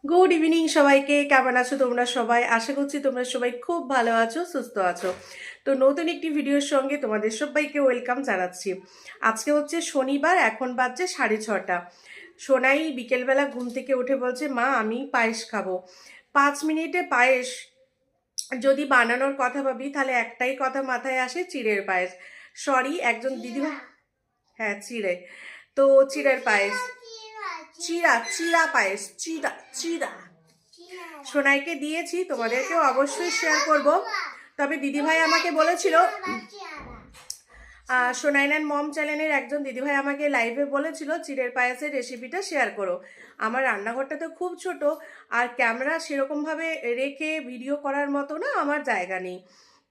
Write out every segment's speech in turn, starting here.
Good evening সবাইকে। কেমন আছো তোমরা সবাই? আশা করছি তোমরা সবাই খুব ভালো আছো, সুস্থ আছো। তো নতুন একটি ভিডিওর সঙ্গে তোমাদের সবাইকে ওয়েলকাম জানাচ্ছি। আজকে হচ্ছে শনিবার, এখন বাজছে 6:30। সোনাই বিকেলবেলা ঘুম থেকে উঠে বলছে, মা আমি পায়েস খাবো। 5 মিনিটে পায়েস যদি বানানোর কথা ভাবি তাহলে একটাই কথা মাথায় আসে, চিড়ের পায়েস। সরি, একজন দিদিভাই, হ্যাঁ চিড়ে, তো চিড়ের পায়েস, চিড়া চিড়া পায়েস, চিড়া চিড়া সোনাইকে দিয়েছি, তোমাদেরকেও অবশ্যই শেয়ার করব। তবে দিদিভাই আমাকে বলেছিল, সোনাইনান মম চ্যানেলের একজন দিদিভাই আমাকে লাইভে বলেছিল চিড়ের পায়েসের রেসিপিটা শেয়ার করো। আমার রান্নাঘরটা তো খুব ছোট, আর ক্যামেরা সেরকমভাবে রেখে ভিডিও করার মতো না আমার জায়গা নেই।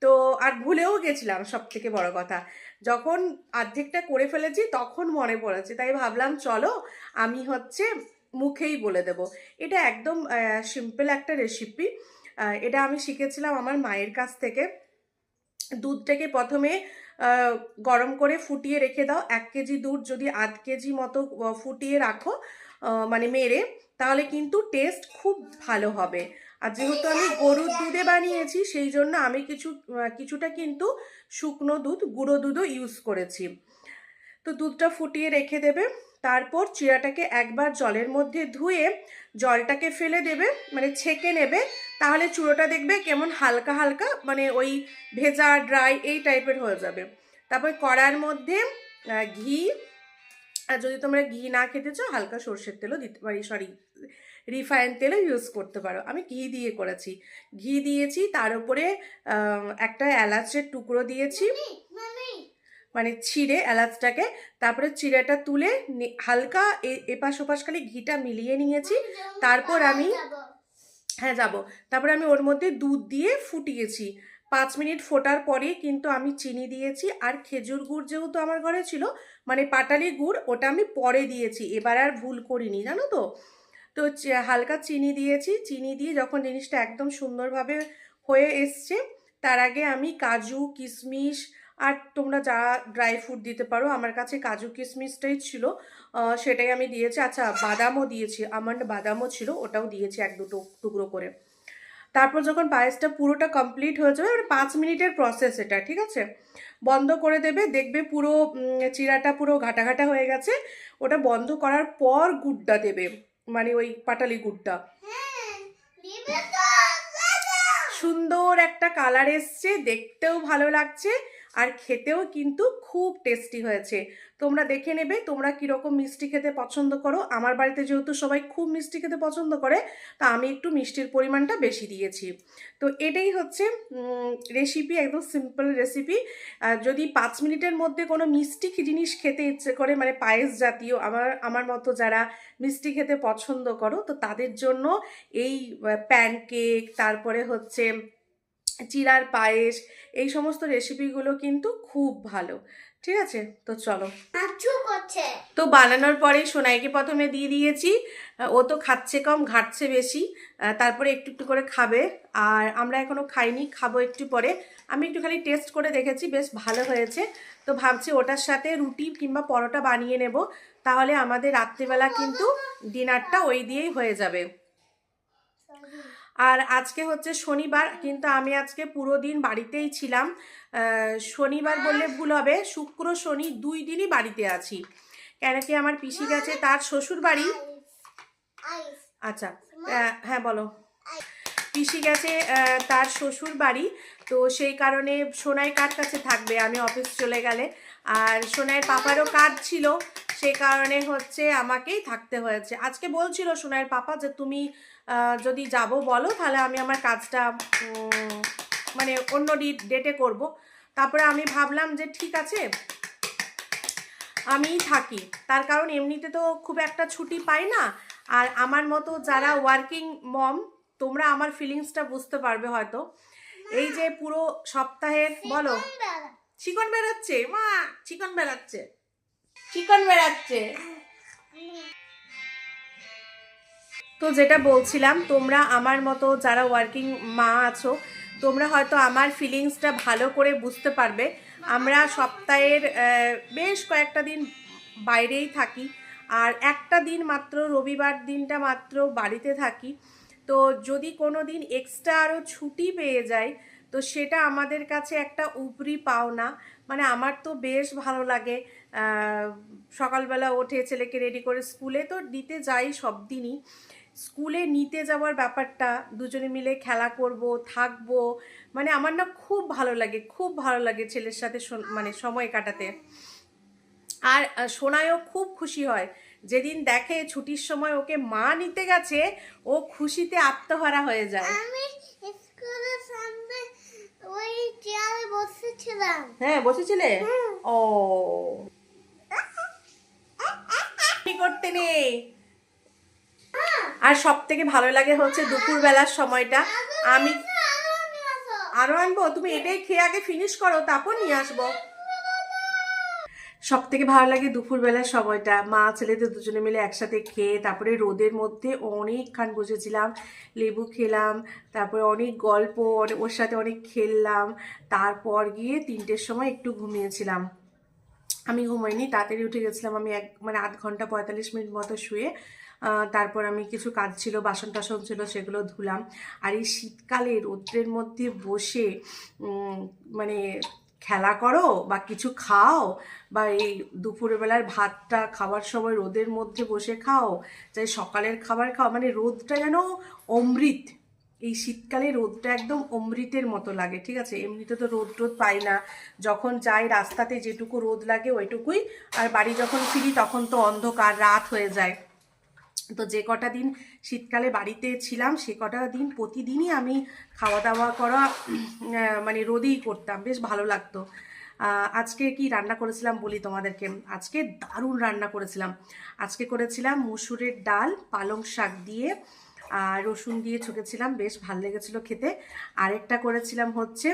তো আর ভুলেও গেছিলাম, সব থেকে বড় কথা। যখন অর্ধেকটা করে ফেলেছি তখন মনে পড়েছে, তাই ভাবলাম চলো আমি হচ্ছে মুখেই বলে দেব। এটা একদম সিম্পল একটা রেসিপি। এটা আমি শিখেছিলাম আমার মায়ের কাছ থেকে। দুধটাকে প্রথমে গরম করে ফুটিয়ে রেখে দাও। 1 কেজি দুধ যদি 1/2 কেজি মতো ফুটিয়ে রাখো, মানে মেরে, তাহলে কিন্তু টেস্ট খুব ভালো হবে। আর যেহেতু আমি গরুর দুধে বানিয়েছি, সেই জন্য আমি কিছুটা কিন্তু শুকনো দুধ, গুঁড়ো দুধও ইউজ করেছি। তো দুধটা ফুটিয়ে রেখে দেবে। তারপর চিড়াটাকে একবার জলের মধ্যে ধুয়ে জলটাকে ফেলে দেবে, মানে ছেঁকে নেবে। তাহলে চূড়োটা দেখবে কেমন হালকা হালকা, মানে ওই ভেজা ড্রাই এই টাইপের হয়ে যাবে। তারপর কড়ার মধ্যে ঘি, আর যদি তোমরা ঘি না খেতে চাও হালকা সর্ষের তেলও দিতে পারি, সরি রিফাইন তেলও ইউজ করতে পারো। আমি ঘি দিয়ে করেছি। ঘি দিয়েছি, তার উপরে একটা এলাচের টুকরো দিয়েছি, মানে ছিঁড়ে এলাচটাকে। তারপরে চিড়েটা তুলে হালকা এপাশ ওপাশ খালি ঘিটা মিলিয়ে নিয়েছি। তারপর আমি, হ্যাঁ যাব, তারপরে আমি ওর মধ্যে দুধ দিয়ে ফুটিয়েছি। 5 মিনিট ফোটার পরেই কিন্তু আমি চিনি দিয়েছি। আর খেজুর গুড় যেহেতু আমার ঘরে ছিল, মানে পাটালি গুড়, ওটা আমি পরে দিয়েছি, এবার আর ভুল করিনি, জানো তো। তো হালকা চিনি দিয়েছি। চিনি দিয়ে যখন জিনিসটা একদম সুন্দরভাবে হয়ে এসছে, তার আগে আমি কাজু কিশমিশ, আর তোমরা যা ড্রাই ফ্রুট দিতে পারো, আমার কাছে কাজু কিশমিশটাই ছিল, সেটাই আমি দিয়েছি। আচ্ছা, বাদামও দিয়েছি, আমন্ড বাদামও ছিল, ওটাও দিয়েছি 1-2 টুকরো করে। তারপর যখন পায়েসটা পুরোটা কমপ্লিট হয়ে যাবে, মানে 5 মিনিটের প্রসেস এটা, ঠিক আছে। বন্ধ করে দেবে, দেখবে পুরো চিড়াটা পুরো ঘাটা ঘাটা হয়ে গেছে। ওটা বন্ধ করার পর গুড়টা দেবে, মানে ওই পাটালি গুড়টা। সুন্দর একটা কালার এসছে, দেখতেও ভালো লাগছে, আর খেতেও কিন্তু খুব টেস্টি হয়েছে। তোমরা দেখে নেবে তোমরা কীরকম মিষ্টি খেতে পছন্দ করো। আমার বাড়িতে যেহেতু সবাই খুব মিষ্টি খেতে পছন্দ করে, তা আমি একটু মিষ্টির পরিমাণটা বেশি দিয়েছি। তো এটাই হচ্ছে রেসিপি, একদম সিম্পল রেসিপি। যদি 5 মিনিটের মধ্যে কোনো মিষ্টি জিনিস খেতে ইচ্ছে করে, মানে পায়েস জাতীয়, আমার মতো যারা মিষ্টি খেতে পছন্দ করো, তো তাদের জন্য এই প্যানকেক, তারপরে হচ্ছে চিড়ার পায়েস, এই সমস্ত রেসিপিগুলো কিন্তু খুব ভালো। ঠিক আছে, তো চলো। তো বানানোর পরে সোনাইকে প্রথমে দিয়ে দিয়েছি। ও তো খাচ্ছে কম, ঘাটছে বেশি। তারপরে একটু একটু করে খাবে। আর আমরা এখনো খাইনি, খাবো একটু পরে। আমি একটু খালি টেস্ট করে দেখেছি, বেশ ভালো হয়েছে। তো ভাবছি ওটার সাথে রুটি কিংবা পরোটা বানিয়ে নেব, তাহলে আমাদের রাত্রিবেলা কিন্তু ডিনারটা ওই দিয়েই হয়ে যাবে। আর আজকে হচ্ছে শনিবার, কিন্তু আমি আজকে পুরো দিন বাড়িতেই ছিলাম। শনিবার বললে ভুল হবে, শুক্র শনি 2 দিনই বাড়িতে আছি। কেন কি আমার পিসি গেছে তার শ্বশুর বাড়ি। আচ্ছা, হ্যাঁ বলো। পিসি গেছে তার শ্বশুর বাড়ি, তো সেই কারণে সোনাই কার কাছে থাকবে আমি অফিস চলে গেলে। আর সোনাইয়ের পাপারও কাজ ছিল, সেই কারণে হচ্ছে আমাকেই থাকতে হয়েছে। আজকে বলছিল সোনাইয়ের পাপা যে তুমি যদি যাব বলো, তাহলে আমি আমার কাজটা মানে অন্য ডেটে করব। তারপরে আমি ভাবলাম যে ঠিক আছে আমিই থাকি, তার কারণ এমনিতে তো খুব একটা ছুটি পাই না। আর আমার মতো যারা ওয়ার্কিং মম, তোমরা আমার ফিলিংসটা বুঝতে পারবে হয়তো। এই যে পুরো সপ্তাহের, বলো, চিকন বেরাচ্ছে মা, চিকন বেরাচ্ছে, চিকন বেরাচ্ছে। তো যেটা বলছিলাম, তোমরা আমার মতো যারা ওয়ার্কিং মা আছো, তোমরা হয়তো আমার ফিলিংসটা ভালো করে বুঝতে পারবে। আমরা সপ্তাহের বেশ কয়েকটা দিন বাইরেই থাকি। আর একটা দিন মাত্র, রবিবার দিনটা মাত্র বাড়িতে থাকি। তো যদি কোনো দিন এক্সট্রা আরও ছুটি পেয়ে যাই তো সেটা আমাদের কাছে একটা উপরি পাওনা। মানে আমার তো বেশ ভালো লাগে সকালবেলা উঠে ছেলেকে রেডি করে স্কুলে তো নিতে যাই সব দিনই। স্কুলে নিতে যাওয়ার ব্যাপারটা, দুজনে মিলে খেলা করব, থাকবো, মানে আমার না খুব ভালো লাগে, খুব ভালো লাগে ছেলের সাথে মানে সময় কাটাতে। আর সোনায়ও খুব খুশি হয় যেদিন দেখে ছুটির সময় ওকে মা নিতে গেছে, ও খুশিতে আত্মহারা হয়ে যায়। আমি স্কুলের সামনে ওই চেয়ারে বসেছিলাম। হ্যাঁ বসেছিলে? ও কি করতে নেই। আর সব থেকে ভালো লাগে হচ্ছে দুপুরবেলার সময়টা। আমি আরো আনবো, তুমি এটাই খেয়ে আগে ফিনিশ করো, তারপর নিয়ে আসবো। সব থেকে ভালো লাগে দুপুরবেলার সময়টা, মা ছেলেদের দুজনে মিলে একসাথে খেয়ে তারপরে রোদের মধ্যে অনেকক্ষণ বসেছিলাম, লেবু খেলাম, তারপরে অনেক গল্প, ওর সাথে অনেক খেললাম। তারপর গিয়ে 3টের সময় একটু ঘুমিয়েছিলাম। আমি ঘুমাইনি, তাড়াতাড়ি উঠে গেছিলাম। আমি মানে 8 ঘন্টা 45 মিনিট মতো শুয়ে তারপর আমি কিছু কাজ ছিল, বাসন টাসন ছিল, সেগুলো ধুলাম। আর এই শীতকালে রৌদ্রের মধ্যে বসে মানে খেলা করো বা কিছু খাও, বা এই দুপুরবেলার ভাতটা খাওয়ার সময় রোদের মধ্যে বসে খাও, চাই সকালের খাবার খাও, মানে রোদটা যেন অমৃত। এই শীতকালে রোদটা একদম অমৃতের মতো লাগে, ঠিক আছে? এমনিতে তো রোদ পাই না, যখন যাই রাস্তাতে যেটুকু রোদ লাগে ওইটুকুই, আর বাড়ি যখন ফিরি তখন তো অন্ধকার, রাত হয়ে যায়। তো যে কটা দিন শীতকালে বাড়িতে ছিলাম সে কটা দিন প্রতিদিনই আমি খাওয়া দাওয়া করা মানে রোদেই করতাম, বেশ ভালো লাগতো। আজকে কি রান্না করেছিলাম বলি তোমাদেরকে। আজকে দারুণ রান্না করেছিলাম। আজকে করেছিলাম মুসুরের ডাল পালং শাক দিয়ে আর রসুন দিয়ে ছুঁকেছিলাম, বেশ ভালো লেগেছিলো খেতে। আরেকটা করেছিলাম হচ্ছে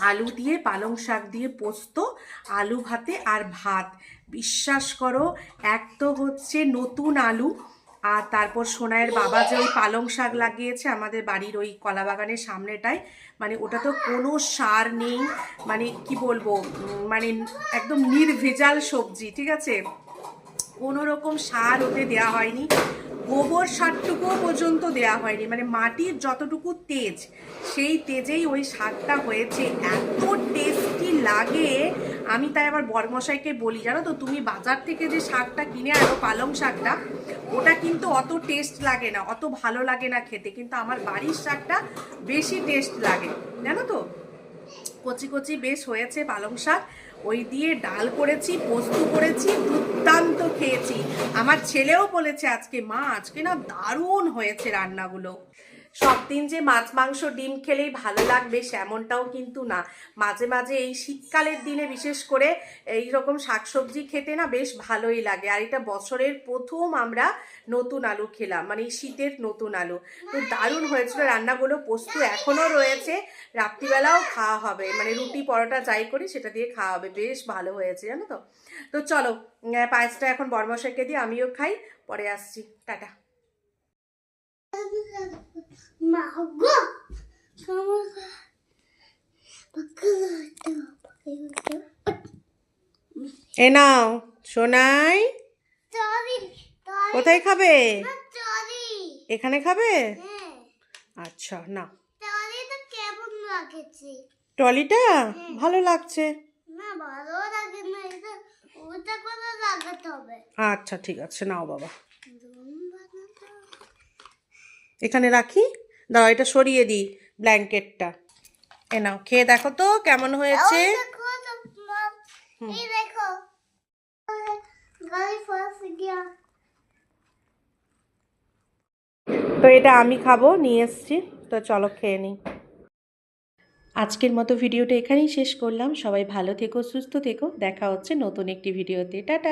আলু দিয়ে পালং শাক দিয়ে পোস্ত, আলু ভাতে আর ভাত। বিশ্বাস করো, এক তো হচ্ছে নতুন আলু, আর তারপর সোনাইয়ের বাবা যে ওই পালং শাক লাগিয়েছে আমাদের বাড়ির ওই কলা বাগানের সামনেটায়, মানে ওটা তো কোনো সার নেই, মানে কি বলবো, মানে একদম নির্ভেজাল সবজি, ঠিক আছে? কোনো রকম সার ওতে দেওয়া হয়নি, গোবর সারটুকুও পর্যন্ত দেওয়া হয়নি, মানে মাটির যতটুকু তেজ সেই তেজেই ওই শাকটা হয়েছে, এত টেস্টি লাগে। আমি তাই আমার বরমশাইকে বলি, জানো তো, তুমি বাজার থেকে যে শাকটা কিনে আনো পালং শাকটা, ওটা কিন্তু অত টেস্ট লাগে না, অত ভালো লাগে না খেতে, কিন্তু আমার বাড়ির শাকটা বেশি টেস্ট লাগে, জানো তো। কচি কচি বেশ হয়েছে পালং শাক, ওই দিয়ে ডাল করেছি, পোস্ত করেছি, দুর্দান্ত খেয়েছি। আমার ছেলেও বলেছে আজকে, মা আজকে না দারুণ হয়েছে রান্নাগুলো। সব দিন যে মাছ মাংস ডিম খেলেই ভালো লাগবে সেমনটাও কিন্তু না, মাঝে মাঝে এই শীতকালের দিনে বিশেষ করে এই রকম শাকসবজি খেতে না বেশ ভালোই লাগে। আর এটা বছরের প্রথম আমরা নতুন আলু খেলাম, মানে এই শীতের নতুন আলু, তো দারুণ হয়েছিল রান্নাগুলো। পোস্ত এখনও রয়েছে, রাত্রিবেলাও খাওয়া হবে, মানে রুটি পরোটা যাই করি সেটা দিয়ে খাওয়া হবে, বেশ ভালো হয়েছে, জানো তো। তো চলো পায়েসটা এখন বরমশাইকে দিয়ে আমিও খাই, পরে আসছি, টাটা। এ নাও সোনাই, কোথায় খাবে? এখানে খাবে? আচ্ছা না, ট্রলিটা ভালো লাগছে না, ভালো লাগে না, এটা ওটা করে লাগাতে হবে। আচ্ছা ঠিক আছে, নাও বাবা, এখানে রাখি, দাও এটা সরিয়ে দিই ব্ল্যাঙ্কেটটা। এ নাও, খেয়ে দেখো তো কেমন হয়েছে। এই দেখো, গাড়ি ফাঁসে গিয়া। তো এটা আমি খাবো, নিয়ে এসছি, তো চলো খেয়ে নিই। আজকের মতো ভিডিওটা এখানেই শেষ করলাম। সবাই ভালো থেকো, সুস্থ থেকো, দেখা হচ্ছে নতুন একটি ভিডিওতে, টাটা।